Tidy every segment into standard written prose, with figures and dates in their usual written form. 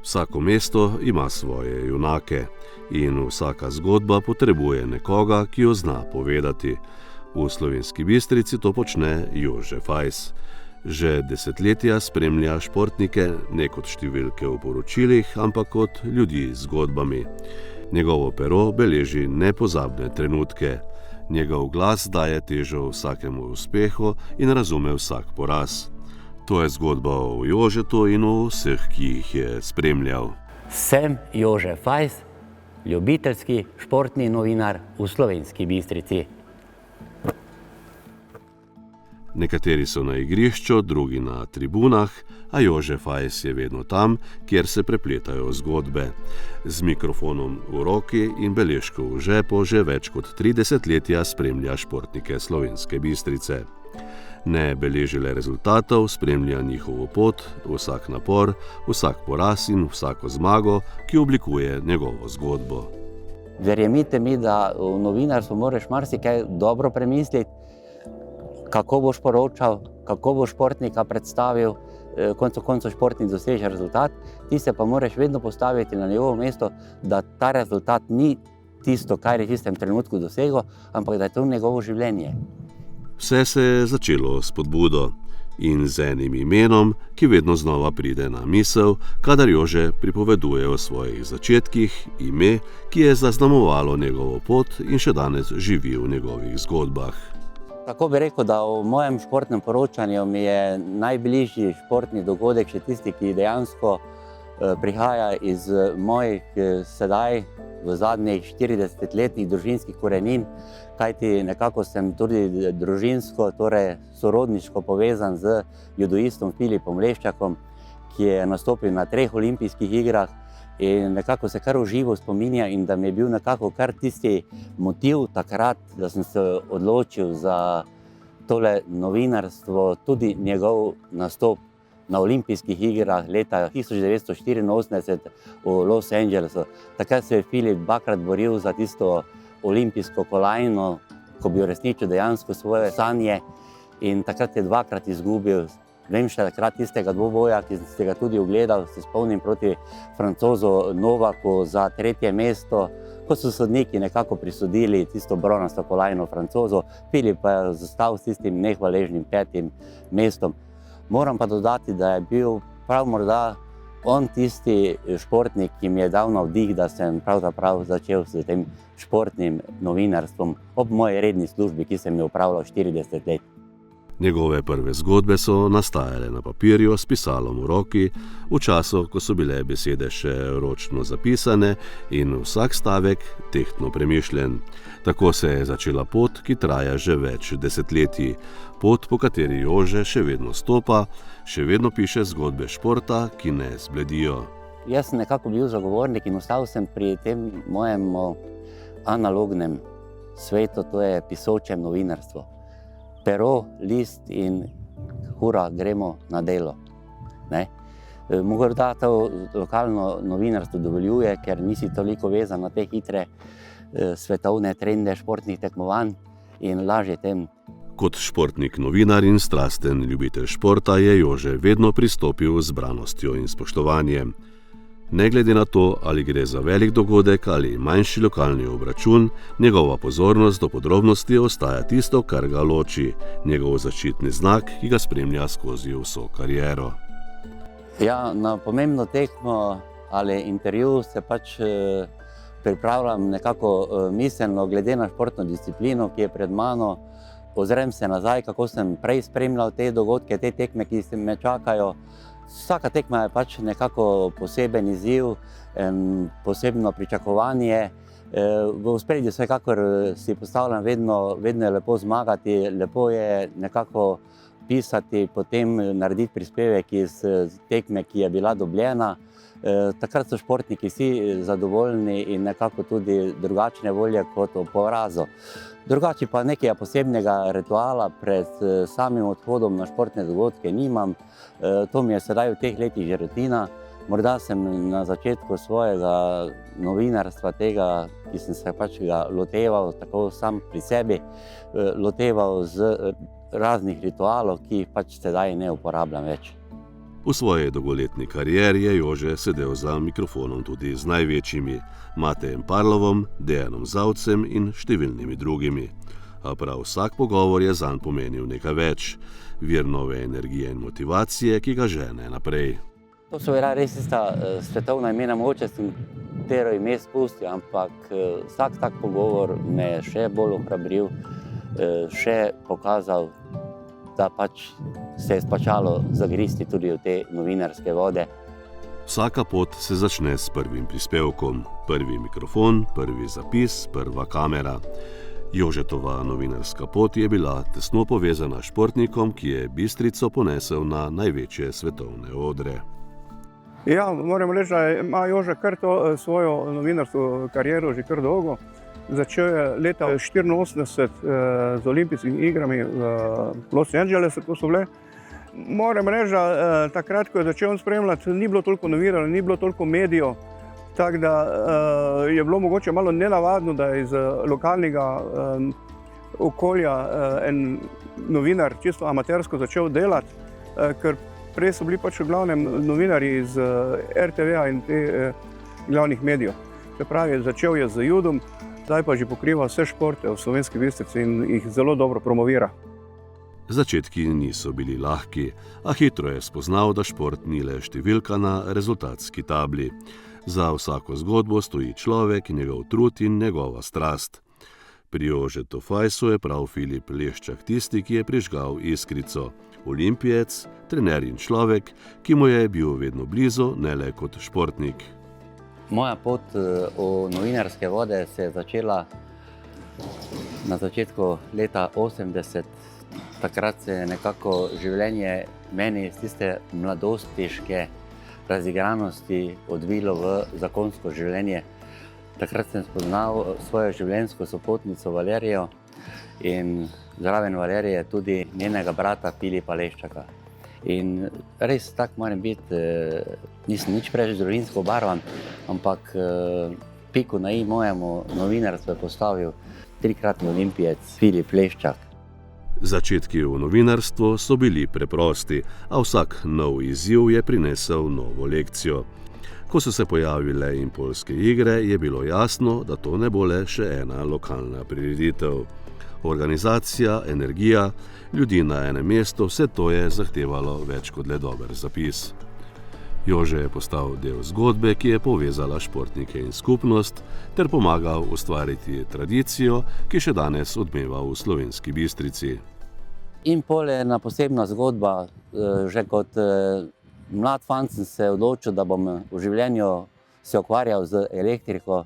Vsako mesto ima svoje junake in vsaka zgodba potrebuje nekoga, ki jo zna povedati. V Slovenski Bistrici to počne Jože Fajs. Že desetletja spremlja športnike ne kot številke v poročilih, ampak kot ljudi z zgodbami. Njegovo pero beleži nepozabne trenutke. Njegov glas daje težo vsakemu uspehu in razume vsak poraz. To je zgodba o Jožetu in o vseh, ki jih je spremljal. Sem Jože Fajs, ljubiteljski športni novinar v Slovenski Bistrici. Nekateri so na igrišču, drugi na tribunah, a Jože Fajs je vedno tam, kjer se prepletajo zgodbe. Z mikrofonom v roki in beležko v žepu že več kot 3 desetletja spremlja športnike Slovenske Bistrice. Ne beleži le rezultatov, spremlja njihovo pot, vsak napor, vsak poraz in vsako zmago, ki oblikuje njegovo zgodbo. Verjemite mi, da v novinarstvu moraš marsikaj dobro premisliti, kako boš poročal, kako boš športnika predstavil, koncu športnik doseže rezultat, ti se pa moraš vedno postaviti na njegovo mesto, da ta rezultat ni tisto, kar je v tistem trenutku dosegel, ampak da je to njegovo življenje. Vse se je začelo s spodbudo in z enim imenom, ki vedno znova pride na misel, kadar Jože pripoveduje o svojih začetkih, ime, ki je zaznamovalo njegovo pot in še danes živi v njegovih zgodbah. Tako bi rekel, da v mojem športnem poročanju mi je najbližji športni dogodek še tisti, ki dejansko prihaja iz mojih sedaj v zadnjih 40-letnih družinskih korenin, kajti nekako sem tudi družinsko, torej sorodniško povezan z judoistom Filipom Leščakom, ki je nastopil na 3 olimpijskih igrah in nekako se kar v živo spominja in da mi je bil nekako kar tisti motiv takrat, da sem se odločil za tole novinarstvo, tudi njegov nastop na olimpijskih igrah leta 1984 v Los Angelesu. Takrat se je Filip dvakrat boril za tisto olimpijsko kolajno, ko bi uresničil dejansko svoje sanje in takrat je dvakrat izgubil. Vem še takrat tistega dvoboja, ki ste ga tudi ogledal, se spomnim proti Francozu Novaku za 3. mesto, ko so sodniki nekako prisodili tisto bronasto kolajno Francozu, Filip pa je zastal s tistim nehvaležnim 5. mestom. Moram pa dodati, da je bil prav morda on tisti športnik, ki mi je dal navdih, da sem pravzaprav začel s tem športnim novinarstvom ob moji redni službi, ki sem jo opravljal 40 let. Njegove prve zgodbe so nastajale na papirju s pisalom v roki, v času, ko so bile besede še ročno zapisane in vsak stavek tehtno premišljen. Tako se je začela pot, ki traja že več desetletij. Pot, po kateri Jože še vedno stopa, še vedno piše zgodbe športa, ki ne zbledijo. Jaz sem nekako bil zagovornik in ostal sem pri tem mojem analognem svetu, to je pisočem novinarstvu. Pero, list in hura, gremo na delo. Morda to lokalno novinarstvo dovoljuje, ker nisi toliko vezan na te hitre svetovne trende športnih tekmovanj in lažje tem. Kot športnik, novinar in strasten ljubitelj športa je Jože vedno pristopil z zbranostjo in spoštovanjem. Ne glede na to, ali gre za velik dogodek ali manjši lokalni obračun, njegova pozornost do podrobnosti ostaja tisto, kar ga loči, njegov zaščitni znak, ki ga spremlja skozi vso kariero. Ja, na pomembno tekmo ali intervju se pač pripravljam nekako miselno glede na športno disciplino, ki je pred mano. Ozrem se nazaj, kako sem prej spremljal te dogodke, te tekme, ki me čakajo. Vsaka tekma je pač nekako poseben izziv, posebno pričakovanje. V ospredju vsekakor si postavljam vedno je lepo zmagati, lepo je nekako pisati, potem narediti prispevek iz tekme, ki je bila dobljena. Takrat so športniki vsi zadovoljni in nekako tudi drugačne volje kot ob porazu. Drugače pa nekega posebnega rituala pred samim odhodom na športne dogodke nimam. To mi je sedaj v teh letih že rutina. Morda sem na začetku svojega novinarstva tega, ki sem se pač ga loteval tako sam pri sebi, loteval z raznih ritualov, ki jih pač sedaj ne uporabljam več. V svoji dolgoletni karieri je Jože sedel za mikrofonom tudi z največjimi, Matejem Parlovom, Dejanom Zavcem in številnimi drugimi. A prav vsak pogovor je zanj pomenil nekaj več, vir nove energije in motivacije, ki ga žene naprej. To so bila res tista svetovna imena, mogoče sem katero ime spustil, ampak vsak tak pogovor me je še bolj ohrabril, še pokazal, da pač se je splačalo zagristi tudi v te novinarske vode. Vsaka pot se začne s prvim prispevkom, prvi mikrofon, prvi zapis, prva kamera. Jožetova novinarska pot je bila tesno povezana s športnikom, ki je Bistrico ponesel na največje svetovne odre. Ja, moram reči, da ima Jože kar to svojo novinarsko kariero že kar dolgo. Začel je leta 1984 z olimpijskimi igrami v Los Angelesu, ko so bile. Moram reči, da takrat, ko je začel spremljati, ni bilo toliko novinarjev, ni bilo toliko medijev, tako da je bilo mogoče malo nenavadno, da je iz lokalnega okolja en novinar čisto amatersko začel delati, ker prej so bili pač v glavnem novinarji iz RTV-a in glavnih medijev. Se pravi, začel je z judom, zdaj pa že pokriva vse športe v Slovenski Bistrici in jih zelo dobro promovira. Začetki niso bili lahki, a hitro je spoznal, da šport ni le številka na rezultatski tabli. Za vsako zgodbo stoji človek, njegov trud in njegova strast. Pri Jožetu Fajsu je prav Filip Leščak tisti, ki je prižgal iskrico. Olimpijec, trener in človek, ki mu je bil vedno blizu, ne le kot športnik. Moja pot v novinarske vode se je začela na začetku leta 80. Takrat se je nekako življenje meni iz tiste mladostiške razigranosti odvilo v zakonsko življenje. Takrat sem spoznal svojo življenjsko sopotnico Valerijo in zraven Valerije tudi njenega brata Filipa Leščaka. In res tak moram biti, nisem nič preveč družinsko obarvan, ampak piko na i mojemu novinarstvu je postavil trikratni olimpijec Filip Leščak. Začetki v novinarstvu so bili preprosti, a vsak nov izziv je prinesel novo lekcijo. Ko so se pojavile Impoljske igre, je bilo jasno, da to ne bo le še ena lokalna prireditev. Organizacija, energija, ljudi na enem mestu, vse to je zahtevalo več kot le dober zapis. Jože je postal del zgodbe, ki je povezala športnike in skupnost, ter pomagal ustvariti tradicijo, ki še danes odmeva v Slovenski Bistrici. Impol je ena posebna zgodba. Že kot mlad fant sem se odločil, da bom v življenju se ukvarjal z elektriko.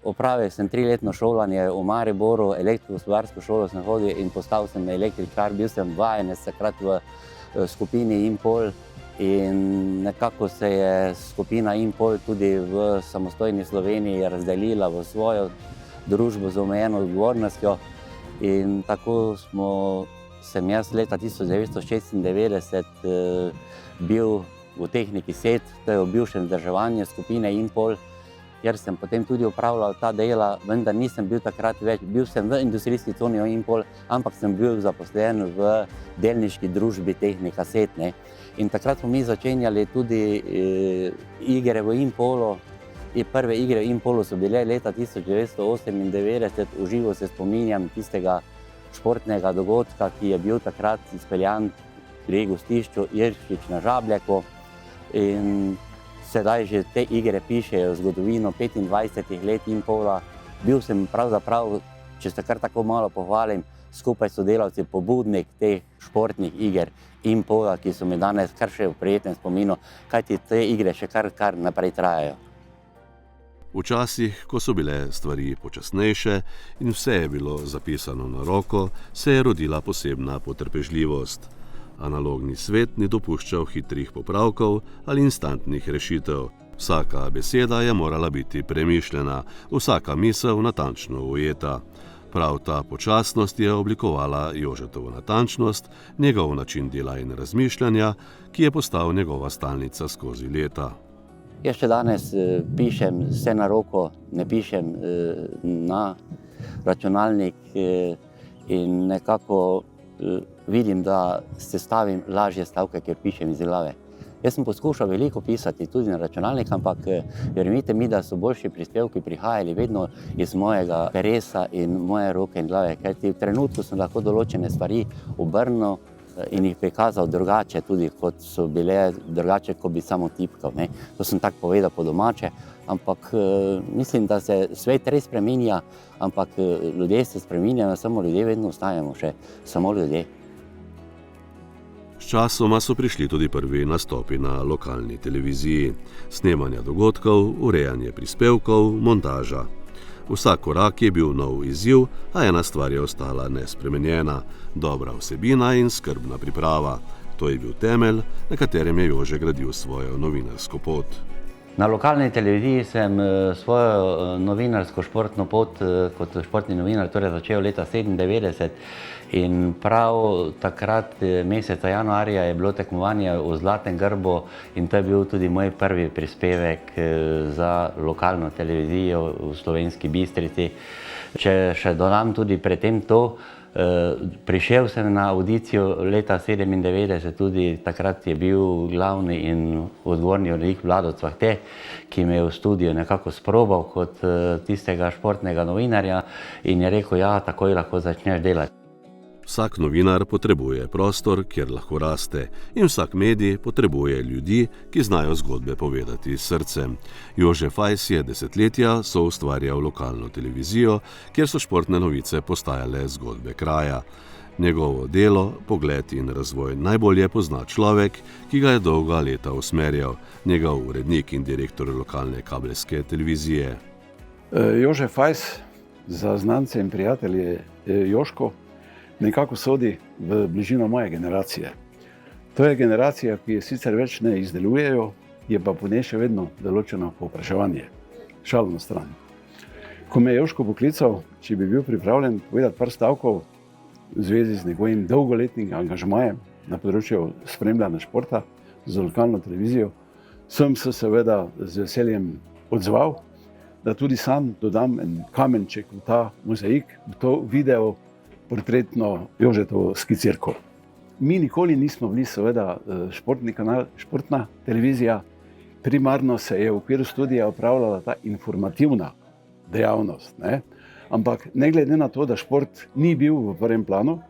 Opravil sem 3-letno šolanje v Mariboru, elektro-gospodarsko šolo sem hodil in postal sem električar. Bil sem vajenec takrat v skupini Impol in nekako se je skupina Impol tudi v samostojni Sloveniji razdelila v svojo družbo z omejeno odgovornostjo. In tako sem jaz leta 1996 bil v tehniki SET, to je v bivšem vzdrževanju skupine Impol, kjer sem potem tudi opravljal ta dela, vendar nisem bil takrat več, bil sem v industrijski coni Impol, ampak sem bil zaposlen v delniški družbi Tehnika SET. In takrat smo mi začenjali tudi igre v Impolu. Prve igre v Impolu so bile leta 1998, v živo se spominjam tistega športnega dogodka, ki je bil takrat izpeljan pri gostišču Iršič na Žabljaku. In sedaj že te igre pišejo zgodovino 25 let Impola. Bil sem pravzaprav, če se kar tako malo pohvalim, skupaj sodelavci pobudnik teh športnih iger Impola, ki so mi danes kar še v prijetnem spominu, kajti te igre še kar naprej trajajo. Včasih, ko so bile stvari počasnejše in vse je bilo zapisano na roko, se je rodila posebna potrpežljivost. Analogni svet ni dopuščal hitrih popravkov ali instantnih rešitev. Vsaka beseda je morala biti premišljena, vsaka misel natančno ujeta. Prav ta počasnost je oblikovala Jožetovo natančnost, njegov način dela in razmišljanja, ki je postal njegova stalnica skozi leta. Jaz še danes pišem vse na roko, ne pišem na računalnik in nekako vidim, da sestavim lažje stavke, ker pišem iz glave. Jaz sem poskušal veliko pisati tudi na računalnik, ampak verjemite mi, da so boljši prispevki prihajali vedno iz mojega peresa in moje roke in glave, kajti v trenutku sem lahko določene stvari obrnil in jih prikazal drugače, tudi kot so bile drugače, ko bi samo tipkal. To sem tako povedal po domače, ampak mislim, da se svet res spreminja, ampak ljudje se spreminjajo, samo ljudje vedno ostajamo še samo ljudje. Sčasoma so prišli tudi prvi nastopi na lokalni televiziji, snemanja dogodkov, urejanje prispevkov, montaža. Vsak korak je bil nov izziv, a ena stvar je ostala nespremenjena: dobra vsebina in skrbna priprava. To je bil temelj, na katerem je Jože gradil svojo novinarsko pot. Na lokalni televiziji sem svojo novinarsko športno pot kot športni novinar začel leta 1997 in prav takrat meseca januarja je bilo tekmovanje v Zlatem grbu in to je bil tudi moj prvi prispevek za lokalno televizijo v Slovenski Bistrici. Če še dodam tudi predtem to, prišel sem na audicijo leta 1997, tudi takrat je bil glavni in odgovorni urednik Vlado Cvahte, ki me je v studiu nekako sprobal kot tistega športnega novinarja in je rekel, ja, takoj lahko začneš delati. Vsak novinar potrebuje prostor, kjer lahko raste, in vsak medij potrebuje ljudi, ki znajo zgodbe povedati s srcem. Jože Fajs je desetletja soustvarjal lokalno televizijo, kjer so športne novice postajale zgodbe kraja. Njegovo delo, pogled in razvoj najbolje pozna človek, ki ga je dolga leta usmerjal, njegov urednik in direktor lokalne kabelske televizije. Jože Fajs, za znance in prijatelje Joško, nekako sodi v bližino moje generacije. To je generacija, ki je sicer več ne izdelujejo, je pa po njej še vedno določeno povpraševanje. Šalo na stran. Ko me je Joško poklical, če bi bil pripravljen povedati par stavkov v zvezi z njegovim dolgoletnim angažmajem na področju spremljanja športa za lokalno televizijo, sem se seveda z veseljem odzval, da tudi sam dodam en kamenček v ta mozaik, v to video portretno Jožetovo skicirko. Mi nikoli nismo bili seveda športni kanal, športna televizija. Primarno se je v okviru studija opravljala ta informativna dejavnost. Ampak ne glede na to, da šport ni bil v prvem planu,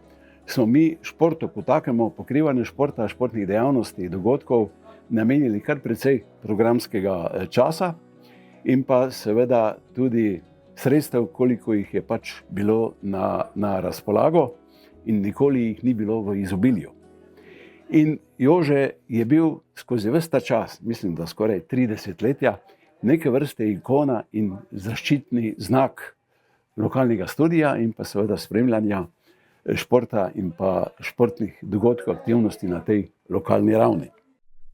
smo mi športu kot takemu, pokrivanju športa, športnih dejavnosti, dogodkov namenili kar precej programskega časa in pa seveda tudi sredstev, koliko jih je pač bilo na razpolago in nikoli jih ni bilo v izobilju. In Jože je bil skozi ves ta čas, mislim, da skoraj 30 letja, neke vrste ikona in zaščitni znak lokalnega studija in pa seveda spremljanja športa in pa športnih dogodkov, aktivnosti na tej lokalni ravni.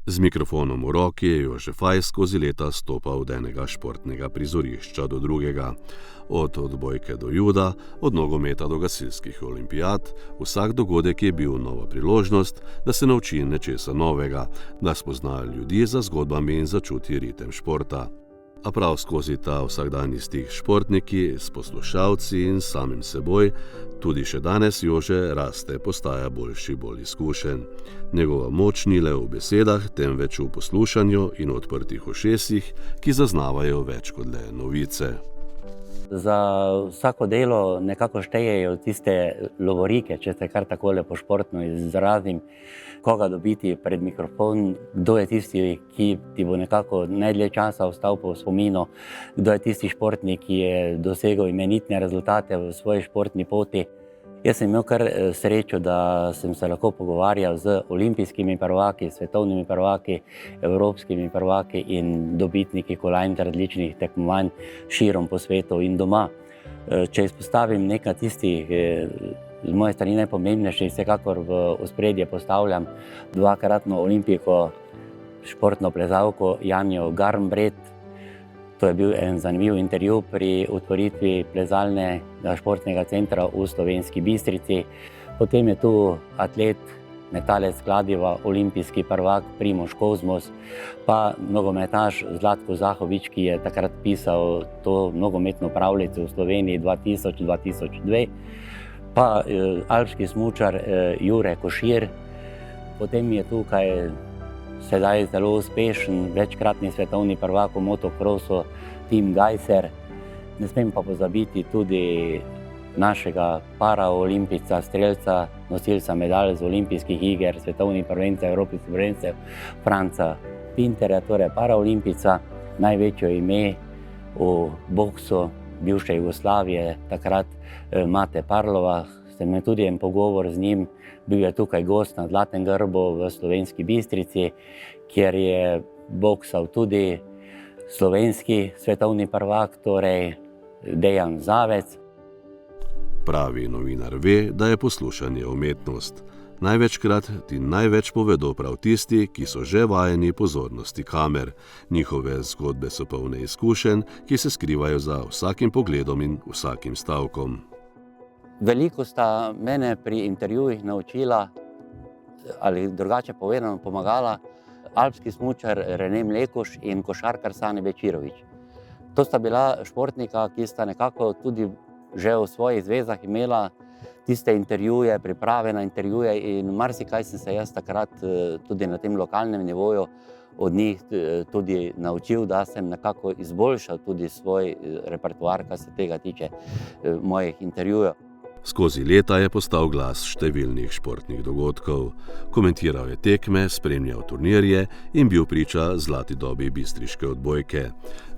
Z mikrofonom v roki je Jože Fajs skozi leta stopal od enega športnega prizorišča do drugega. Od odbojke do juda, od nogometa do gasilskih olimpijad, vsak dogodek je bil nova priložnost, da se nauči nečesa novega, da spozna ljudi za zgodbami in začuti ritem športa. A prav skozi ta vsakdanji stik s športniki, s poslušalci in samim seboj, tudi še danes Jože raste, postaja boljši, bolj izkušen. Njegova moč ni le v besedah, temveč v poslušanju in odprtih ušesih, ki zaznavajo več kot le novice. Za vsako delo nekako štejejo tiste lovorike, če se kar takole po športno izrazim, koga dobiti pred mikrofon, kdo je tisti, ki ti bo nekako najdlje časa ostal po spominu, kdo je tisti športnik, ki je dosegel imenitne rezultate v svoji športni poti. Jaz sem imel kar srečo, da sem se lahko pogovarjal z olimpijskimi prvaki, svetovnimi prvaki, evropskimi prvaki in dobitniki kolajn različnih tekmovanj širom po svetu in doma. Če izpostavim nekaj tistih z moje strani najpomembnejših, vsekakor v ospredje postavljam dvakratno olimpijko, športno plezalko Janjo Garnbret. To je bil en zanimiv intervju pri otvoritvi plezalnega športnega centra v Slovenski Bistrici. Potem je tu atlet, metalec kladiva, olimpijski prvak Primož Kozmos, pa nogometaš Zlatko Zahovič, ki je takrat pisal to nogometno pravljico v Sloveniji 2000-2002. pa alpski smučar Jure Košir, potem je tukaj sedaj zelo uspešen, večkratni svetovni prvak v motokrosu Tim Gajser. Ne smem pa pozabiti tudi našega paraolimpijca, strelca, nosilca medalj z olimpijskih iger, svetovnih prvencev, evropskih prvencev, Franca Pinterja, torej paraolimpijca, največje ime v boksu bivše Jugoslavije, takrat Mate Parlova. Sem imel tudi en pogovor z njim, bil je tukaj gost na Zlatem grbu v Slovenski Bistrici, kjer je boksal tudi slovenski svetovni prvak, torej Dejan Zavec. Pravi novinar ve, da je poslušanje umetnost. Največkrat ti največ povedo prav tisti, ki so že vajeni pozornosti kamer. Njihove zgodbe so polne izkušenj, ki se skrivajo za vsakim pogledom in vsakim stavkom. Veliko sta mene pri intervjujih naučila, ali drugače povedano pomagala, alpski smučar Rene Mlekuš in košarkar Sani Bečirović. To sta bila športnika, ki sta nekako tudi že v svojih zvezah imela tiste intervjuje, priprave na intervjuje in marsikaj sem se jaz takrat tudi na tem lokalnem nivoju od njih tudi naučil, da sem nekako izboljšal tudi svoj repertoar, kar se tega tiče mojih intervjujev. Skozi leta je postal glas številnih športnih dogodkov. Komentiral je tekme, spremljal turnirje in bil priča zlati dobi bistriške odbojke.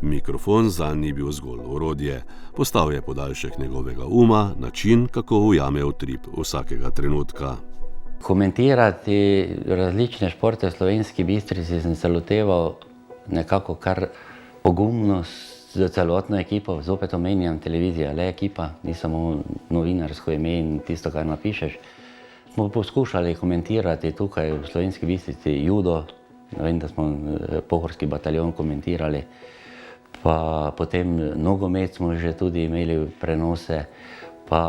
Mikrofon zanj ni bil zgolj orodje. Postal je podaljšek njegovega uma, način, kako ujame utrip vsakega trenutka. Komentirati različne športe v Slovenski Bistrici sem se loteval nekako kar pogumno, z celotno ekipo, zopet omenjam televizija, le ekipa, ni samo novinarsko ime in tisto, kar napišeš. Smo poskušali komentirati tukaj v Slovenski Bistrici judo, vem, da smo pohorski bataljon komentirali, pa potem nogomet smo že tudi imeli prenose, pa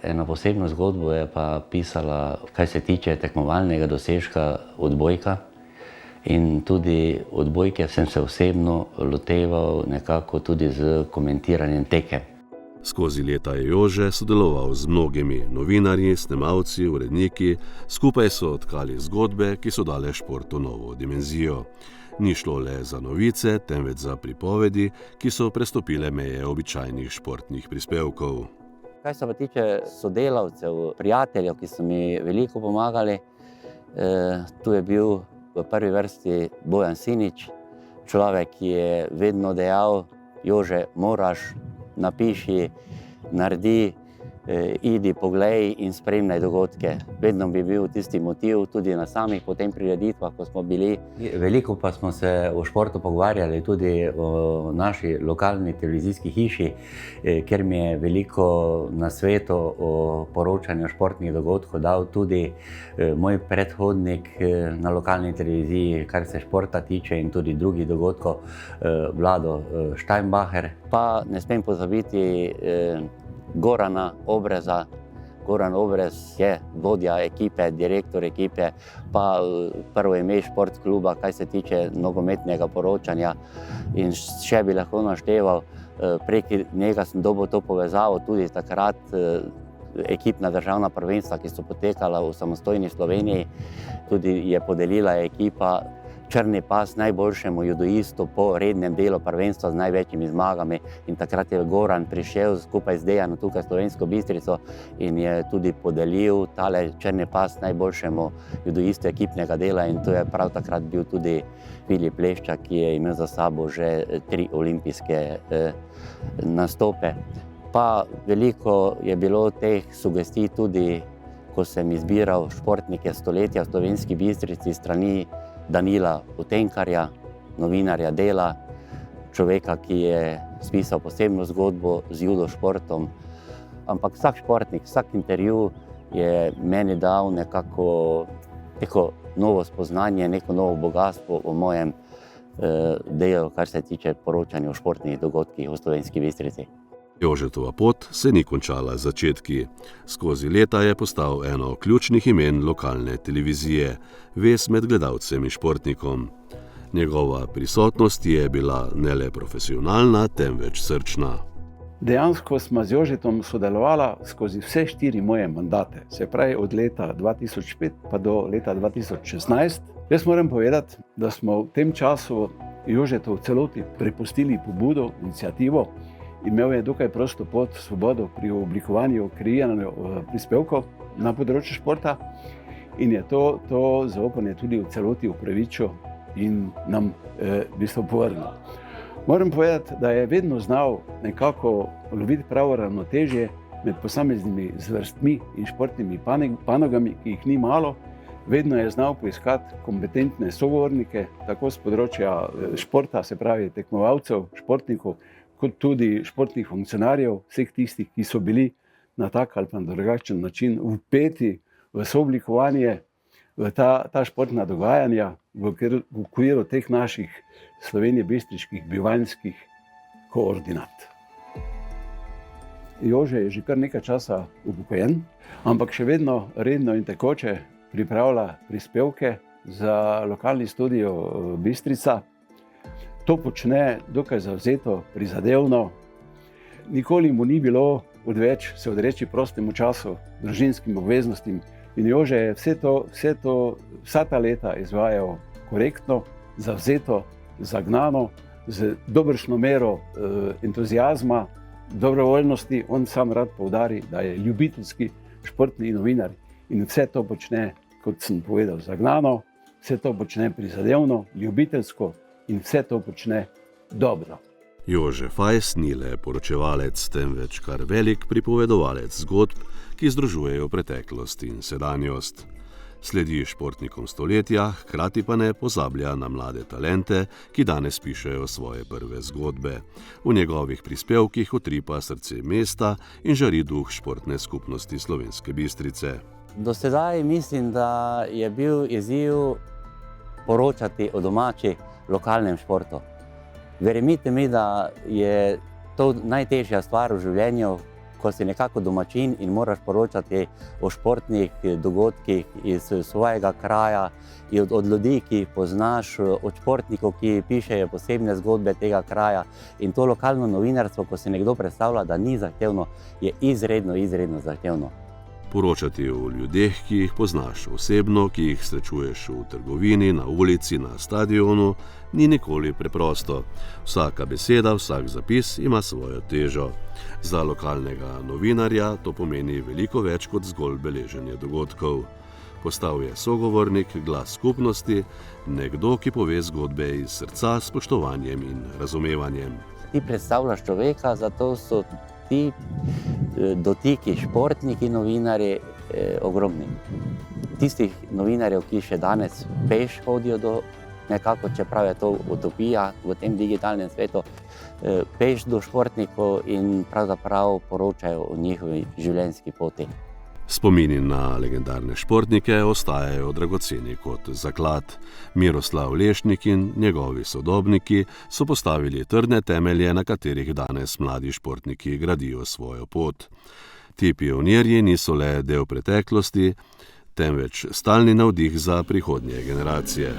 ena posebna zgodbo je pa pisala, kaj se tiče tekmovalnega dosežka odbojka. In tudi odbojke sem se osebno loteval nekako tudi z komentiranjem tekem. Skozi leta je Jože sodeloval z mnogimi novinarji, snemalci, uredniki, skupaj so odkrali zgodbe, ki so dale športu novo dimenzijo. Ni šlo le za novice, temveč za pripovedi, ki so prestopile meje običajnih športnih prispevkov. Kaj se pa tiče sodelavcev, prijateljev, ki so mi veliko pomagali, tu je bil v prvi vrsti Bojan Sinič, človek, ki je vedno dejal: Jože, moraš, napiši, naredi, idi, poglej in spremljaj dogodke. Vedno bi bil tisti motiv tudi na samih potem prireditvah, ko smo bili. Veliko pa smo se o športu pogovarjali tudi o naši lokalni televizijski hiši, kjer mi je veliko nasvetov o poročanju športnih dogodkov dal tudi moj predhodnik na lokalni televiziji, kar se športa tiče in tudi drugih dogodkov, Vlado Steinbacher. Pa ne smem pozabiti Gorana Obreza. Goran Obrez je vodja ekipe, direktor ekipe, pa prvo ime šport kluba, kaj se tiče nogometnega poročanja. In še bi lahko našteval, prek njega sem dobil to povezavo tudi takrat ekipna državna prvenstva, ki so potekala v samostojni Sloveniji. Tudi je podelila ekipa črni pas najboljšemu judoistu po rednem delu prvenstva z največjimi zmagami. In takrat je Goran prišel skupaj z Dejanom tukaj v Slovensko Bistrico in je tudi podelil tale črni pas najboljšemu judoistu ekipnega dela. In to je prav takrat bil tudi Filip Leščak, ki je imel za sabo že 3 olimpijske nastope. Pa veliko je bilo teh sugestij tudi, ko sem izbiral športnike stoletja v Slovenski Bistrici strani Danila Utenkarja, novinarja Dela, človeka, ki je spisal posebno zgodbo z judo športom. Ampak vsak športnik, vsak intervju je meni dal nekako neko novo spoznanje, neko novo bogatstvo o mojem delu, kar se tiče poročanja o športnih dogodkih v Slovenski Bistrici. Jožetova pot se ni končala z začetki. Skozi leta je postal eno ključnih imen lokalne televizije, vez med gledalcem in športnikom. Njegova prisotnost je bila ne le profesionalna, temveč srčna. Dejansko smo z Jožetom sodelovala skozi vse 4 moje mandate, se pravi od leta 2005 pa do leta 2016. Jaz moram povedati, da smo v tem času Jožetu v celoti prepustili pobudo, iniciativo. Imel je dokaj prosto pot, svobodo pri oblikovanju, kreiranju prispevkov na področju športa in je to zaupanje tudi v celoti upravičil in nam v bistvu povrnil. Moram povedati, da je vedno znal nekako loviti pravo ravnotežje med posameznimi zvrstmi in športnimi panogami, ki jih ni malo. Vedno je znal poiskati kompetentne sogovornike, tako z področja športa, se pravi tekmovalcev, športnikov, kot tudi športnih funkcionarjev, vseh tistih, ki so bili na tak ali pa na drugačen način vpeti v sooblikovanje, v ta športna dogajanja v okviru teh naših slovenjebistriških bivanjskih koordinat. Jože je že kar nekaj časa upokojen, ampak še vedno redno in tekoče pripravlja prispevke za lokalni studio Bistrica. To počne dokaj zavzeto, prizadevno. Nikoli mu ni bilo odveč se odreči prostemu času, družinskim obveznostim. In Jože je vsa ta leta izvajal korektno, zavzeto, zagnano, z dobršno mero entuziazma, dobrovoljnosti. On sam rad poudari, da je ljubiteljski športni novinar in vse to počne, kot sem povedal, zagnano, vse to počne prizadevno, ljubiteljsko in vse to počne dobro. Jože Fajs ni le poročevalec, temveč kar velik pripovedovalec zgodb, ki združujejo preteklost in sedanjost. Sledi športnikom stoletja, hkrati pa ne pozablja na mlade talente, ki danes pišejo svoje prve zgodbe. V njegovih prispevkih utripa srce mesta in žari duh športne skupnosti Slovenske Bistrice. Do sedaj mislim, da je bil izziv poročati o domači lokalnem športu. Verjemite mi, da je to najtežja stvar v življenju, ko si nekako domačin in moraš poročati o športnih dogodkih iz svojega kraja, od ljudi, ki jih poznaš, od športnikov, ki pišejo posebne zgodbe tega kraja. In to lokalno novinarstvo, ko si nekdo predstavlja, da ni zahtevno, je izredno zahtevno. Poročati o ljudeh, ki jih poznaš osebno, ki jih srečuješ v trgovini, na ulici, na stadionu, ni nikoli preprosto. Vsaka beseda, vsak zapis ima svojo težo. Za lokalnega novinarja to pomeni veliko več kot zgolj beleženje dogodkov. Postal je sogovornik, glas skupnosti, nekdo, ki pove zgodbe iz srca s spoštovanjem in razumevanjem. Ti predstavljaš človeka, zato so ti dotiki športniki, novinarji ogromni. Tistih novinarjev, ki še danes peš hodijo do nekako, čeprav je to utopija v tem digitalnem svetu, peš do športnikov in pravzaprav poročajo o njihovi življenjski poti. Spomini na legendarne športnike ostajajo dragoceni kot zaklad. Miroslav Lešnik in njegovi sodobniki so postavili trdne temelje, na katerih danes mladi športniki gradijo svojo pot. Ti pionirji niso le del preteklosti, temveč stalni navdih za prihodnje generacije.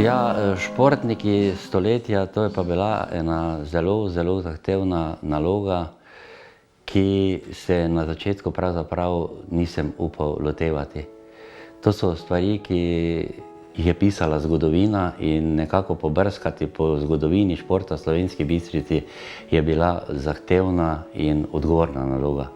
Ja, športniki stoletja, to je pa bila ena zelo zahtevna naloga, ki se na začetku pravzaprav nisem upal lotevati. To so stvari, ki jih je pisala zgodovina in nekako pobrskati po zgodovini športa v Slovenski Bistrici je bila zahtevna in odgovorna naloga.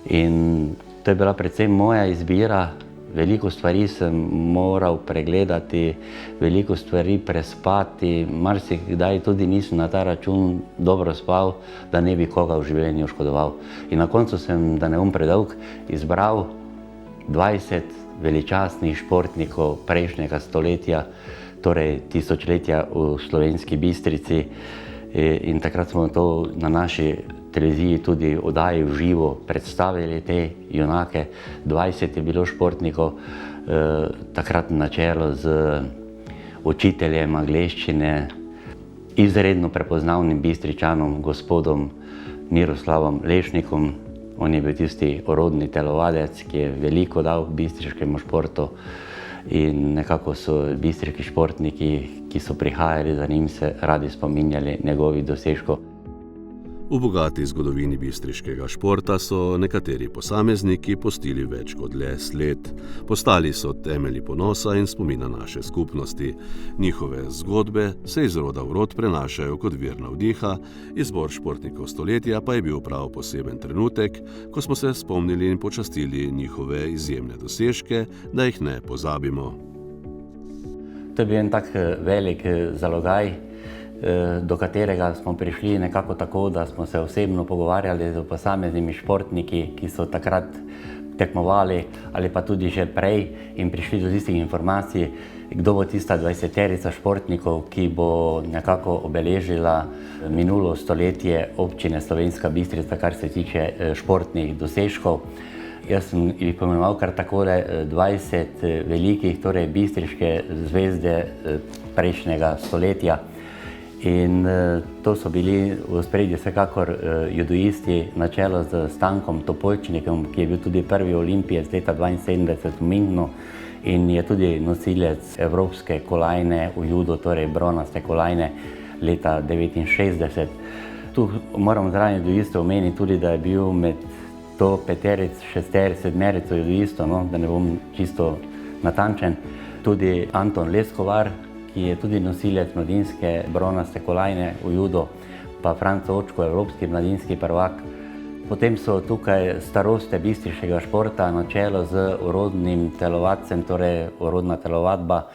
In to je bila predvsem moja izbira. Veliko stvari sem moral pregledati, veliko stvari prespati, marsikdaj tudi nisem na ta račun dobro spal, da ne bi koga v življenju škodoval. In na koncu sem, da ne bom predolg, izbral 20 veličastnih športnikov prejšnjega stoletja, torej tisočletja v Slovenski Bistrici. In takrat smo to na naši televiziji tudi oddaji v živo predstavili te junake. 20 je bilo športnikov, takrat na čelu z učiteljem angleščine, izredno prepoznavnim Bistričanom, gospodom Miroslavom Lešnikom, On je bil tisti orodni telovadec, ki je veliko dal bistriškemu športu in nekako so bistriški športniki, ki so prihajali za njim, se radi spominjali njegovih dosežkov. V bogati zgodovini bistriškega športa so nekateri posamezniki pustili več kot le sled. Postali so temelji ponosa in spomina naše skupnosti. Njihove zgodbe se iz roda v rod prenašajo kot vir navdiha, izbor športnikov stoletja pa je bil prav poseben trenutek, ko smo se spomnili in počastili njihove izjemne dosežke, da jih ne pozabimo. To je bil en tak velik zalogaj, do katerega smo prišli nekako tako, da smo se osebno pogovarjali z posameznimi športniki, ki so takrat tekmovali ali pa tudi že prej in prišli do tistih informacij, kdo bo tista 20-terica športnikov, ki bo nekako obeležila minulo stoletje občine Slovenska Bistrica, kar se tiče športnih dosežkov. Jaz sem jih pomenoval kar takole 20 velikih, torej bistriške zvezde prejšnjega stoletja. In to so bili v ospredju vsekakor judoisti na čelu z Stankom Topolčnikom, ki je bil tudi prvi olimpijec leta 1972 v Münchnu in je tudi nosilec evropske kolajne v judu, torej bronaste kolajne leta 1969. Tu moram zraven judoistov omeniti tudi, da je bil med to peteric, šesteric, sedmerico judoistov, da ne bom čisto natančen, tudi Anton Leskovar, ki je tudi nosilec mladinske bronaste kolajne v judo, pa Franc Očko, evropski mladinski prvak. Potem so tukaj staroste bistriškega športa na čelu z orodnim telovadcem, torej orodna telovadba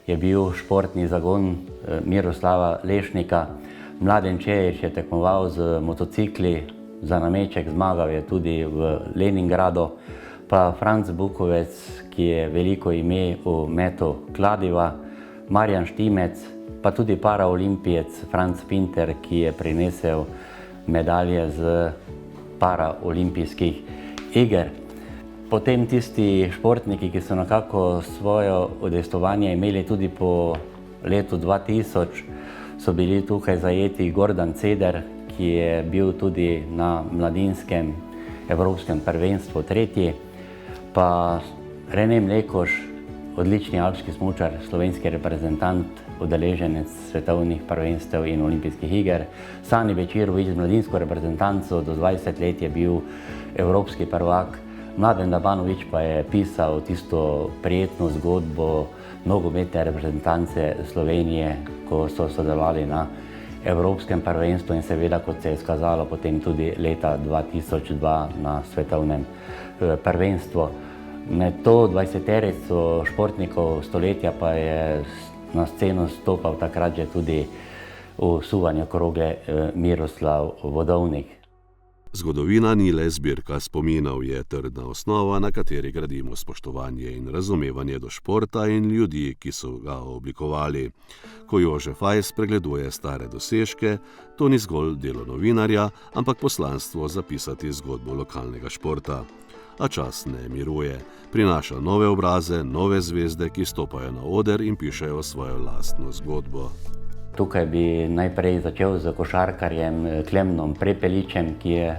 je bil športni zagon Miroslava Lešnika. Mladen Čejić je tekmoval z motocikli, za nameček zmagal je tudi v Leningradu, pa Franc Bukovec, ki je veliko ime v metu kladiva, Marjan Štimec, pa tudi paraolimpijec Franc Pinter, ki je prinesel medalje z paraolimpijskih iger. Potem tisti športniki, ki so nekako svojo udejstvovanje imeli tudi po letu 2000, so bili tukaj zajeti Gordan Ceder, ki je bil tudi na mladinskem evropskem prvenstvu tretji, pa Rene Mlekoš, odlični alpski smučar, slovenski reprezentant, udeleženec svetovnih prvenstev in olimpijskih iger. Sani Bečirović z mladinsko reprezentanco do 20 let je bil evropski prvak. Mladen Dabanović pa je pisal tisto prijetno zgodbo nogometne reprezentance Slovenije, ko so sodelovali na evropskem prvenstvu in seveda, kot se je izkazalo, potem tudi leta 2002 na svetovnem prvenstvu. Med to 20-terico športnikov stoletja pa je na sceno stopal takrat že tudi v suvanju krogle Miroslav Vodovnik. Zgodovina ni le zbirka spominov, je trdna osnova, na kateri gradimo spoštovanje in razumevanje do športa in ljudi, ki so ga oblikovali. Ko Jože Fajs pregleduje stare dosežke, to ni zgolj delo novinarja, ampak poslanstvo zapisati zgodbo lokalnega športa. A čas ne miruje. Prinaša nove obraze, nove zvezde, ki stopajo na oder in pišejo svojo lastno zgodbo. Tukaj bi najprej začel z košarkarjem Klemnom Prepeličem, ki je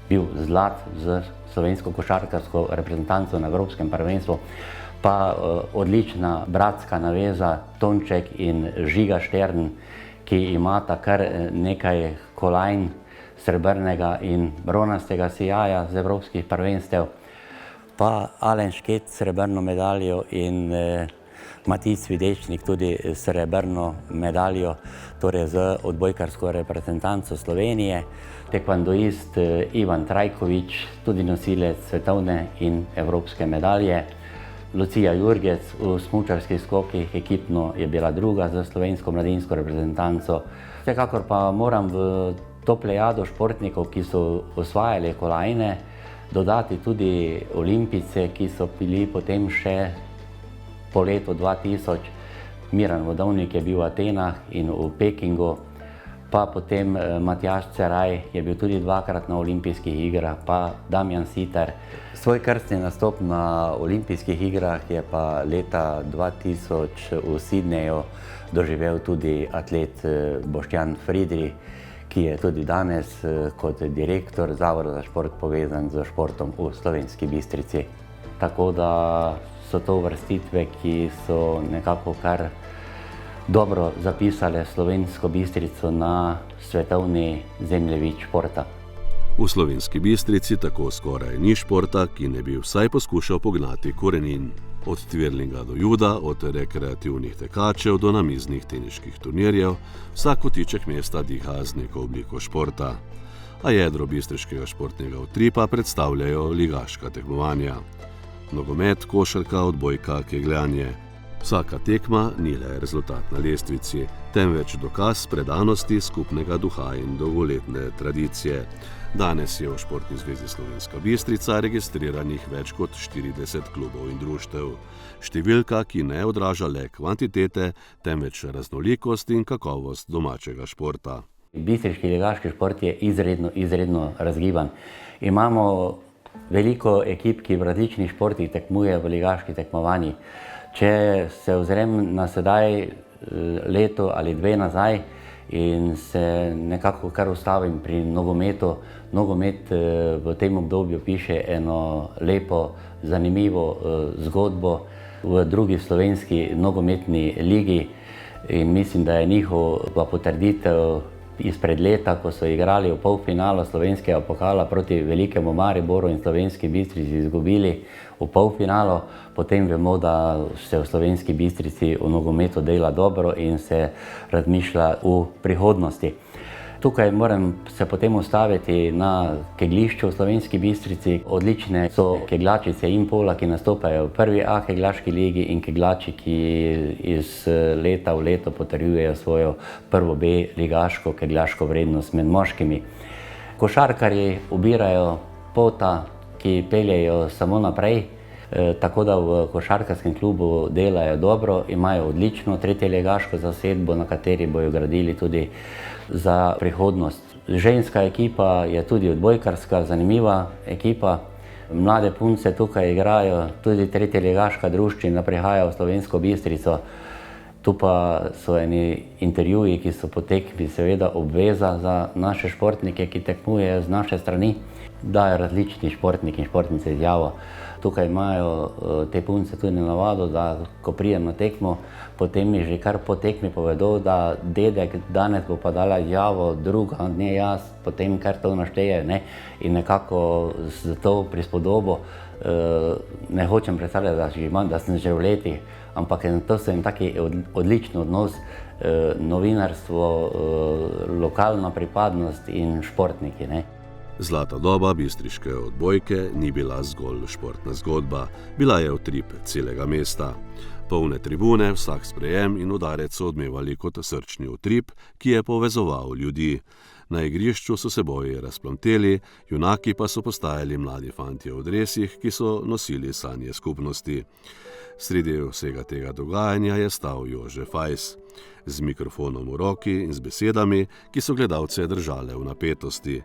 bil zlat z slovensko košarkarsko reprezentanco na evropskem prvenstvu, pa odlična bratska naveza Tonček in Žiga Štern, ki imata kar nekaj kolajn srebrnega in bronastega sijaja z evropskih prvenstev, pa Alen Šket srebrno medaljo in Matic Videčnik tudi srebrno medaljo, torej z odbojkarsko reprezentanco Slovenije, tekvandoist Ivan Trajković, tudi nosilec svetovne in evropske medalje, Lucija Jurgec v smučarskih skokih ekipno je bila druga za slovensko mladinsko reprezentanco. Vsekakor pa moram v to plejado športnikov, ki so osvajali kolajne, dodati tudi olimpijce, ki so bili potem še po letu 2000. Miran Vodovnik je bil v Atenah in v Pekingu, pa potem Matjaž Ceraj je bil tudi dvakrat na olimpijskih igrah, pa Damjan Sitar. Svoj krstni nastop na olimpijskih igrah je pa leta 2000 v Sydneyju doživel tudi atlet Boštjan Friedrich, ki je tudi danes kot direktor Zavoda za šport povezan z športom v Slovenski Bistrici. Tako da so to uvrstitve, ki so nekako kar dobro zapisale Slovensko Bistrico na svetovni zemljevid športa. V Slovenski Bistrici tako skoraj ni športa, ki ne bi vsaj poskušal pognati korenin. Od twirlinga do juda, od rekreativnih tekačev do namiznih teniških turnirjev, vsak kotiček mesta diha z neko obliko športa. A jedro bistriškega športnega utripa predstavljajo ligaška tekmovanja. Nogomet, košarka, odbojka, kegljanje. Vsaka tekma ni le rezultat na lestvici, temveč dokaz predanosti skupnega duha in dolgoletne tradicije. Danes je v Športni zvezi Slovenska Bistrica registriranih več kot 40 klubov in društev. Številka, ki ne odraža le kvantitete, temveč raznolikost in kakovost domačega športa. Bistriški ligaški šport je izredno razgiban. Imamo veliko ekip, ki v različnih športih tekmujejo v ligaških tekmovanjih. Če se ozrem na sedaj leto ali dve nazaj in se nekako kar ustavim pri nogometu, nogomet v tem obdobju piše eno lepo, zanimivo zgodbo v drugi slovenski nogometni ligi in mislim, da je njihova potrditev izpred leta, ko so igrali v polfinalu slovenskega pokala proti velikemu Mariboru in Slovenski Bistrici izgubili v polfinalu. Potem vemo, da se v Slovenski Bistrici v nogometu dela dobro in se razmišlja v prihodnosti. Tukaj moram se potem ustaviti na kegljišču v Slovenski Bistrici. Odlične so kegljačice Impola, ki nastopajo v prvi A kegljaški ligi in kegljači, ki iz leta v leto potrjujejo svojo prvo B ligaško kegljaško vrednost med moškimi. Košarkarji ubirajo pota, ki peljejo samo naprej, tako da v košarkarskem klubu delajo dobro, imajo odlično tretjeligaško zasedbo, na kateri bojo gradili tudi za prihodnost. Ženska ekipa je tudi odbojkarska, zanimiva ekipa. Mlade punce tukaj igrajo, tudi tretjeligaška druščina prihaja v Slovensko Bistrico. Tu pa so eni intervjuji, ki so po tekmi seveda obveza za naše športnike, ki tekmujejo z naše strani. Dajo različni športniki in športnice izjavo. Tukaj imajo te punce tudi navado, da ko prijem na tekmo, potem mi že kar po tekmi povedo, da dedek danes bo pa dala izjavo, druga, ne jaz, potem kar to našteje, ne? In nekako z to prispodobo ne hočem predstavljati, da sem že v letih, ampak to so en taki odličen odnos, novinarstvo, lokalna pripadnost in športniki, ne? Zlata doba bistriške odbojke ni bila zgolj športna zgodba, bila je utrip celega mesta. Polne tribune, vsak sprejem in udarec so odmevali kot srčni utrip, ki je povezoval ljudi. Na igrišču so se boji razplamteli, junaki pa so postajali mladi fantje v dresih, ki so nosili sanje skupnosti. Sredi vsega tega dogajanja je stal Jože Fajs, z mikrofonom v roki in z besedami, ki so gledalce držale v napetosti.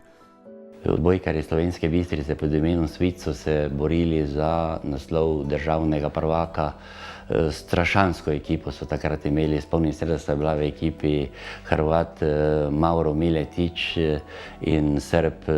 Odbojkarji Slovenske Bistrice pod imenom Svit so se borili za naslov državnega prvaka. Strašansko ekipo so takrat imeli, spomnim se, da sta bila v ekipi Hrvat Mauro Miletić in Srb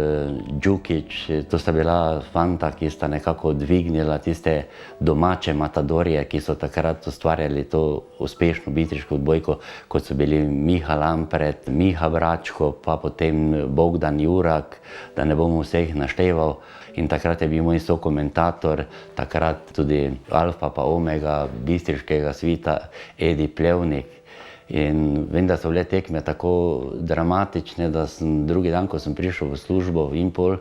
Đukić. To sta bila fanta, ki sta nekako dvignila tiste domače matadorje, ki so takrat ustvarjali to uspešno bistriško odbojko, kot so bili Miha Lampret, Miha Bračko, pa potem Bogdan Jurak, da ne bom vseh našteval. In takrat je bil moj sokomentator, takrat tudi alfa pa omega bistriškega Svita Edi Plevnik. In vem, da so bile tekme tako dramatične, da sem drugi dan, ko sem prišel v službo v Impol,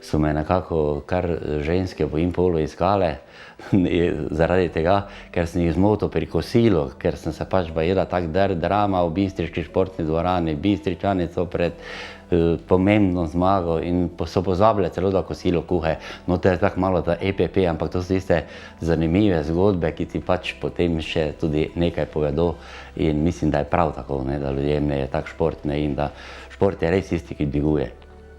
so me nekako kar ženske v Impolu iskale, zaradi tega, ker sem jih zmotil pri kosilu, ker sem se pač bajela tak drama v bistriški športni dvorani, Bistričani so pred pomembno zmago in so pozabili celo, da kosilo kuhe. No, to je tako malo za EPP, ampak to so tiste zanimive zgodbe, ki ti pač potem še tudi nekaj povedo in mislim, da je prav tako, ne, da ljudem je tak šport, ne, in da šport je res tisti, ki dviguje.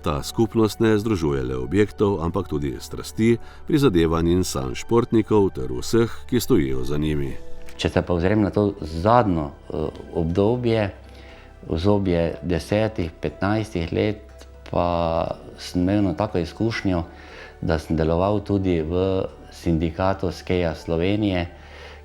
Ta skupnost ne združuje le objektov, ampak tudi strasti, prizadevanj in sanj športnikov ter vseh, ki stojijo za njimi. Če se pa ozrem na to zadnjo obdobje, obdobje 10-15 let pa sem imel tako izkušnjo, da sem deloval tudi v sindikatu Skeja Slovenije,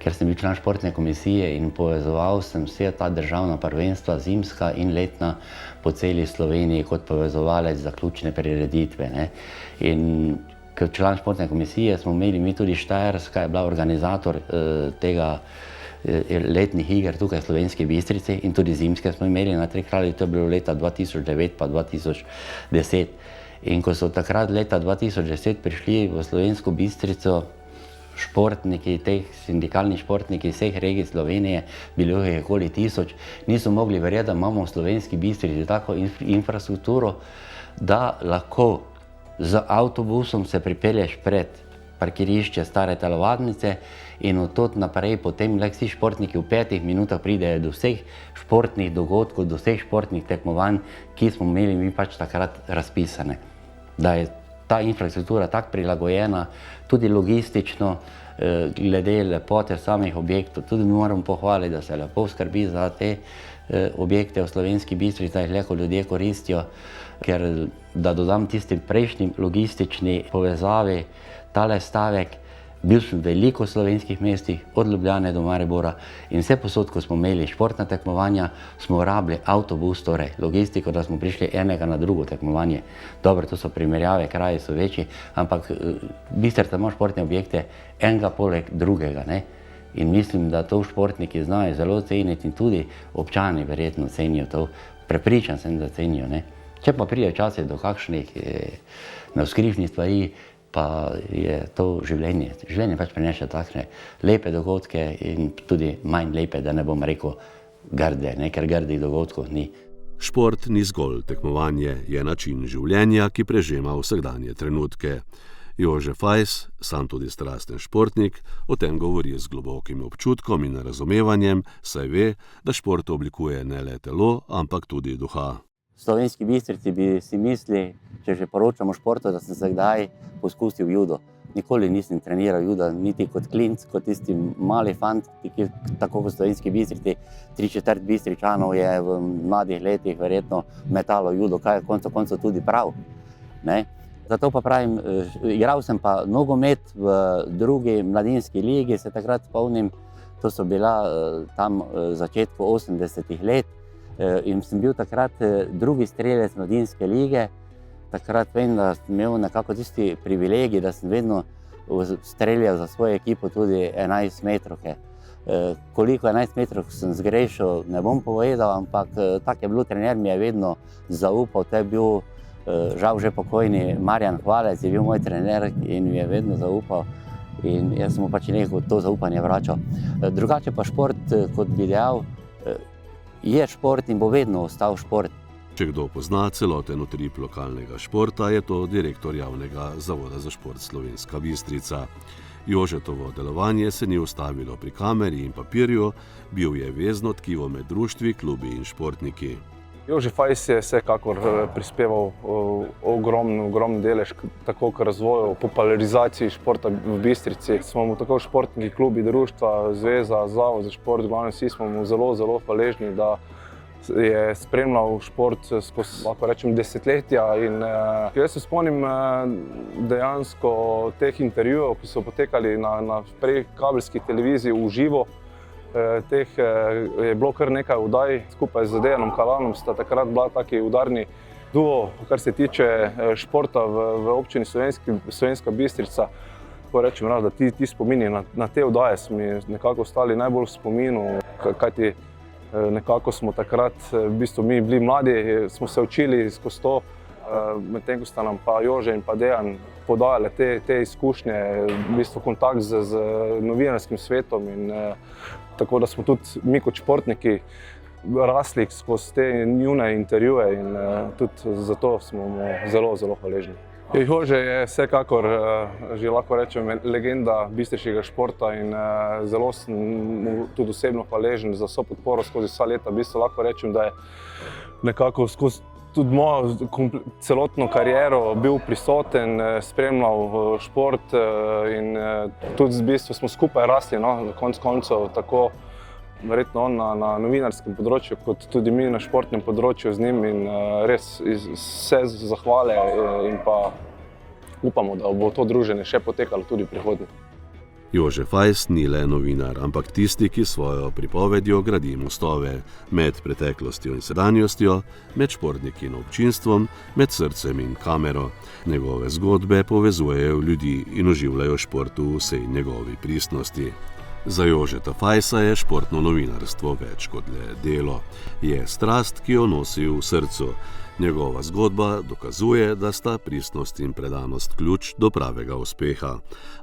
ker sem bil član športne komisije in povezoval sem vse ta državna prvenstva, zimska in letna, po celi Sloveniji kot povezovalec za ključne prireditve, ne. In kot član športne komisije smo imeli mi tudi Štajerska, je bila organizator tega letnih iger tukaj v Slovenski Bistrici in tudi zimske smo imeli na Treh kraljih, to je bilo leta 2009 pa 2010. In ko so takrat leta 2010 prišli v Slovensko Bistrico športniki, teh sindikalnih športniki vseh regij Slovenije, bilo jih je okoli 1000, niso mogli verjeti, da imamo v Slovenski Bistrici tako infrastrukturo, da lahko z avtobusom se pripelješ pred parkirišče stare telovadnice in od tod naprej potem vsi športniki v 5 minutah pridejo do vseh športnih dogodkov, do vseh športnih tekmovanj, ki smo imeli mi pač takrat razpisane. Da je ta infrastruktura tako prilagojena, tudi logistično, glede lepote samih objektov. Tudi mi moramo pohvaliti, da se lepo skrbi za te objekte v Slovenski Bistrici, da jih lahko ljudje koristijo, ker da dodam tisti prejšnji logistični povezavi, tale stavek, bil sem v veliko slovenskih mestih, od Ljubljane do Maribora in vse posod, ko smo imeli športna tekmovanja, smo rabili avtobus, torej logistiko, da smo prišli enega na drugo tekmovanje. Dobro, to so primerjave, kraji so večji, ampak Bistrica ima športne objekte enega poleg drugega, ne. In mislim, da to športniki znajo zelo ceniti in tudi občani verjetno cenijo to. Prepričan sem, da cenijo, ne. Če pa pride včasih do kakšnih navzkrižnih stvari, pa je to življenje. Življenje pač prineša takšne lepe dogodke in tudi manj lepe, da ne bom rekel grde, ne, ker grdih dogodkov ni. Šport ni zgolj tekmovanje, je način življenja, ki prežema vsakdanje trenutke. Jože Fajs, sam tudi strasten športnik, o tem govori z globokim občutkom in razumevanjem, saj ve, da šport oblikuje ne le telo, ampak tudi duha. V Slovenski Bistrici bi si mislili, če že poročamo o športu, da sem se kdaj poskusil judo. Nikoli nisem treniral juda, niti kot klinc, kot tisti mali fant, ki tako v Slovenski Bistrici, 3/4 Bistričanov je v mladih letih verjetno metalo judo, kaj je konec koncev tudi prav, ne. Zato pa pravim, igral sem pa nogomet v drugi mladinski ligi, se takrat spomnim, to so bila tam začetku 80-ih let, in sem bil takrat drugi strelec mladinske lige. Takrat vem, da sem imel nekako tisti privilegij, da sem vedno streljal za svojo ekipo tudi 11 metrovke. Koliko 11 metrovk sem zgrešil, ne bom povedal, ampak tak je bilo, trener mi je vedno zaupal, to je bil žal že pokojni Marjan Hvalec, je bil moj trener in mi je vedno zaupal in jaz sem mu pač nekako to zaupanje vračal. Drugače pa šport, kot bi dejal, je šport in bo vedno ostal šport. Če kdo pozna celoten utrip lokalnega športa, je to direktor Javnega zavoda za šport Slovenska Bistrica. Jožetovo delovanje se ni ustavilo pri kameri in papirju, bil je vezno tkivo med društvi, klubi in športniki. Jože Fajs je vsekakor prispeval ogromen delež tako k razvoju, popularizaciji športa v Bistrici. Smo mu tako športniki, klubi, društva, zveza, zavod za šport, glavno vsi smo mu zelo hvaležni, da je spremljal šport skozi, lahko rečem, desetletja. In jaz se spomnim dejansko teh intervjujev, ki so potekali na prej kabelski televiziji v živo. Teh je bilo kar nekaj oddaj, skupaj z Dejanom Kalanom sta takrat bila taki udarni duo, kar se tiče športa v občini Slovenska Bistrica. Tako rečem, da ti spomini na te oddaje so mi nekako ostali najbolj v spominu, kajti nekako smo takrat, v bistvu mi bili mladi, smo se učili skozi to, medtem ko sta nam pa Jože in pa Dejan podajali te izkušnje, v bistvu kontakt z novinarskim svetom in tako da smo tudi mi kot športniki rasli skozi te njune intervjuje in tudi zato smo mu zelo hvaležni. Jože je vsekakor, že lahko rečem, legenda bistriškega športa in zelo sem mu tudi osebno hvaležen za vso podporo skozi vsa leta. V bistvu lahko rečem, da je nekako skozi tudi mojo celotno kariero bil prisoten, spremljal šport in tudi v bistvu smo skupaj rasli, no, na koncu koncev tako verjetno on na novinarskem področju, kot tudi mi na športnem področju z njim in res vse zahvale in pa upamo, da bo to druženje še potekalo tudi v prihodnje. Jože Fajs ni le novinar, ampak tisti, ki svojo pripovedjo gradi mostove med preteklostjo in sedanjostjo, med športniki in občinstvom, med srcem in kamero. Njegove zgodbe povezujejo ljudi in oživljajo šport v vsej njegovi pristnosti. Za Jožeta Fajsa je športno novinarstvo več kot le delo. Je strast, ki jo nosi v srcu. Njegova zgodba dokazuje, da sta pristnost in predanost ključ do pravega uspeha.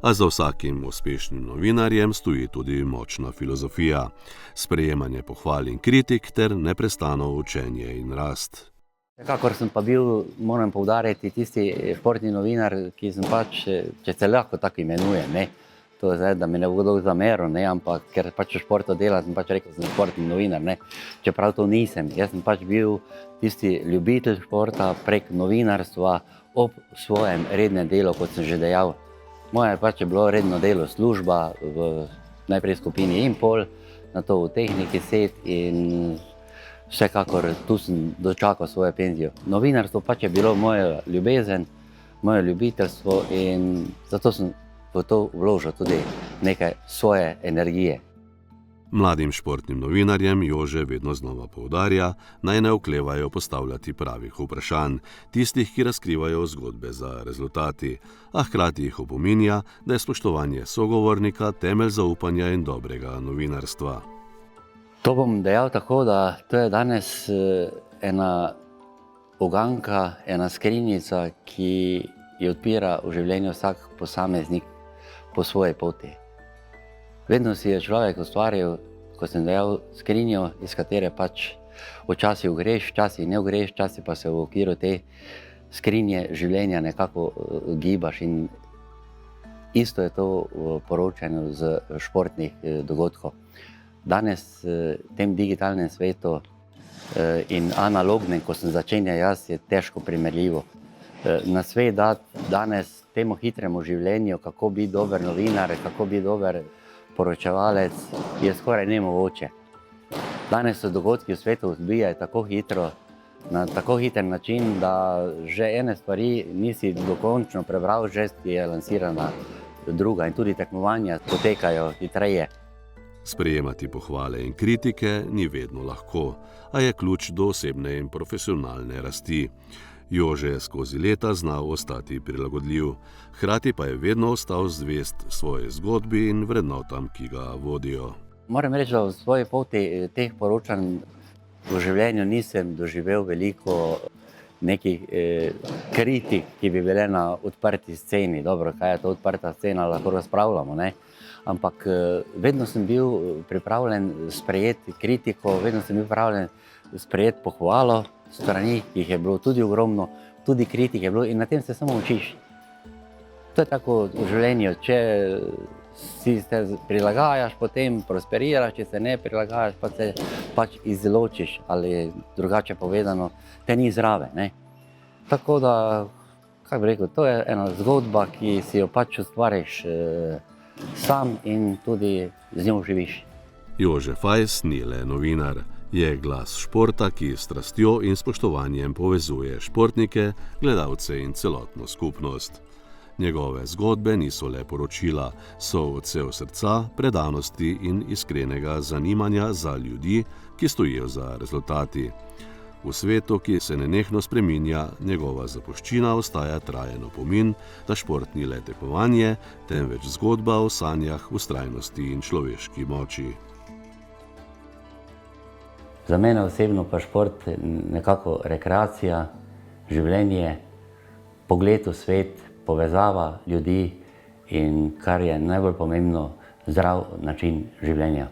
A za vsakim uspešnim novinarjem stoji tudi močna filozofija, sprejemanje pohval in kritik ter neprestano učenje in rast. Kakor sem pa bil, moram poudariti, tisti športni novinar, ki sem pač, če se lahko tako imenujem, ne? To je zdaj, da mi ne bo kdo zameril, ne? Ampak ker pač v športu delam, sem pač rekel, da sem športni novinar, ne? Čeprav to nisem. Jaz sem pač bil tisti ljubitelj športa prek novinarstva ob svojem rednem delu, kot sem že dejal. Moje pač je bilo redno delo, služba v najprej skupini Impol, nato v tehniki Set in vsekakor tu sem dočakal svojo penzijo. Novinarstvo pač je bilo moja ljubezen, moje ljubiteljstvo in zato sem v to vložil tudi nekaj svoje energije. Mladim športnim novinarjem Jože vedno znova poudarja, naj ne oklevajo postavljati pravih vprašanj, tistih, ki razkrivajo zgodbe za rezultati, a hkrati jih opominja, da je spoštovanje sogovornika temelj zaupanja in dobrega novinarstva. To bom dejal tako, da to je danes ena uganka, ena skrinjica, ki jo odpira v življenju vsak posameznik po svoji poti. Vedno si je človek ustvaril, kot sem dejal, skrinjo, iz katere pač včasih greš, včasih ne greš, včasih pa se v okviru te skrinje življenja nekako gibaš in isto je to v poročanju z športnih dogodkov. Danes v tem digitalnem svetu in analognem, ko sem začenjal jaz, je težko primerljivo. Na svet danes temu hitremu življenju, kako biti dober novinar, kako biti dober poročevalec, je skoraj nemogoče. Danes se dogodki v svetu odvijajo tako hitro, na tako hiter način, da že ene stvari nisi dokončno prebral, že je lansirana druga in tudi tekmovanja potekajo hitreje. Sprejemati pohvale in kritike ni vedno lahko, a je ključ do osebne in profesionalne rasti. Jože je skozi leta znal ostati prilagodljiv, hkrati pa je vedno ostal zvest svoji zgodbi in vrednotam, ki ga vodijo. Moram reči, da v svoji poti teh poročanj v življenju nisem doživel veliko nekih kritik, ki bi bile na odprti sceni. Dobro, kaj je to odprta scena, lahko razpravljamo, ne? Ampak vedno sem bil pripravljen sprejeti kritiko, vedno sem bil pripravljen sprejeti pohvalo strani, jih je bilo tudi ogromno, tudi kritik je bilo in na tem se samo učiš. To je tako v življenju, če si se prilagajaš, potem prosperiraš, če se ne prilagajaš, pa se pač izločiš ali drugače povedano, te ni zraven, ne? Tako da, kako bi rekel, to je ena zgodba, ki si jo pač ustvariš sam in tudi z njo živiš. Jože Fajs ni le novinar. Je glas športa, ki s strastjo in spoštovanjem povezuje športnike, gledalce in celotno skupnost. Njegove zgodbe niso le poročila, so odsev srca, predanosti in iskrenega zanimanja za ljudi, ki stojijo za rezultati. V svetu, ki se nenehno spreminja, njegova zapuščina ostaja trajen opomin, da šport ni le tekmovanje, temveč zgodba o sanjah, vztrajnosti in človeški moči. Za mene osebno pa šport nekako rekreacija, življenje, pogled v svet, povezava ljudi in kar je najbolj pomembno, zdrav način življenja.